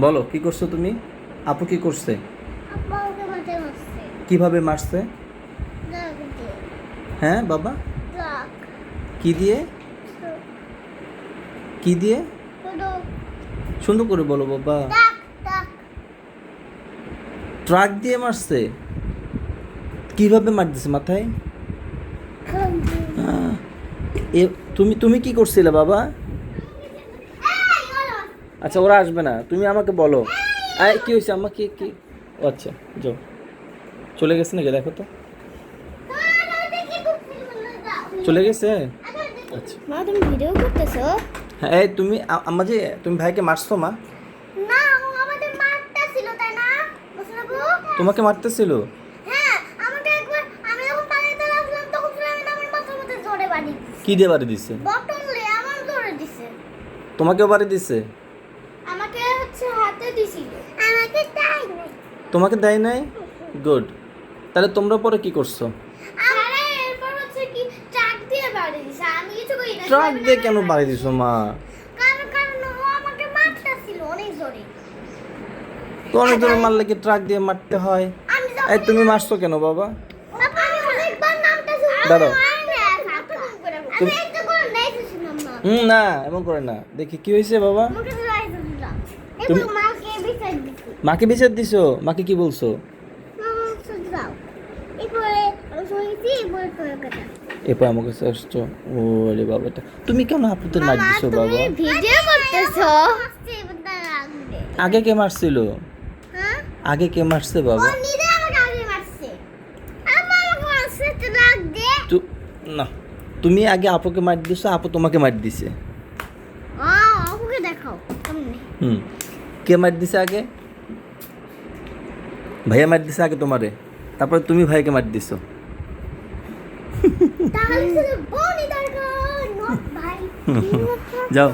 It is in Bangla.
বলো কি করছো তুমি? আপু কি করছে? আব্বা ওকে মাঠে মারছে। কিভাবে মারছে? ট্রাক দিয়ে। হ্যাঁ বাবা, ট্রাক। কি দিয়ে? কি দিয়ে? ছোটো সুন্দর করে বলো বাবা। Truck truck. ট্রাক দিয়ে মারছে? কিভাবে মারতেছে মাথায়? আহ, এ তুমি তুমি কি করছিলে বাবা? আচ্ছা ওরা আসবে না, তুমি আমাকে বলো। কি হয়েছে আম্মা? কি কি ও আচ্ছা, যাও। চলে গেছে নাকি দেখো তো। চলে গেছে? আচ্ছা। মা তুমি ভিডিও করতেছো? হ্যাঁ এই তুমি আম্মা যে তুমি ভাইকে মারছো মা? না ও আমাদের মারতেছিল তাই না মুসরাবু? তোমাকে মারতেছিল? হ্যাঁ আমাকে একবার আমি যখন পানিতে আসলাম তখন সুলাইমান আমার মাথার মধ্যে জোরে বাড়ি দিছে। কি দিয়ে বাড়ি দিছে? বটল দিয়ে আমার জোরে দিছে। তোমাকেও বাড়ি দিছে? আমাকে হচ্ছে হাতে দিছিল। আমাকে তাই না। তোমাকে দেয় নাই? গুড। তাহলে তোমরা পরে কি করছো? আরে এরপর হচ্ছে কি ট্রাক দিয়ে বাড়ি দিছে। আমি কিছু করি না। ট্রাক দিয়ে কেন বাড়ি দিছো মা? কারণ ও আমাকে মারতেছিল অনেক জোরে। তো অনেক জোরে মারলে কি ট্রাক দিয়ে মারতে হয়? আমি এই তুমি মারছো কেন বাবা? আমি অনেকবার নামটা শুনছি। দাঁড়াও। আমি একটা করে নাইতেছিলাম না। না এমন করে না, দেখি কি হয়েছে বাবা। মুখে তো নাইতেছিলাম। তুমি এবং মাকে বিচার দিছি। মাকে বিচার দিছো? মাকে কি বলছো? মামা হচ্ছে যাও। এরপরে আমি শুনেছি এরপরে তোর কথা। এরপর আমার কাছে আসছো? ও রে বাবাটা, তুমি কেন আপুদের মার দিছো বাবা? ভিডিও করতেছো? আগে কে মারছিল? হ্যাঁ? আগে কে মারছে ও বাবা? নিজে আমাকে আগে মারছে। আম্মা আমাকে মারছে তো রাগ দে। তু না, তুমি আগে আপুকে মার দিছো, আপু তোমাকে মার দিছে। আপুকে দেখাও সামনে। কে মার দিছে আগে? ভাইয়া মার দিছে আগে তোমারে, তারপরে তুমি ভাইকে মার দিছো। তাহলে শুধু বোনই দরকার নট ভাই। যাও।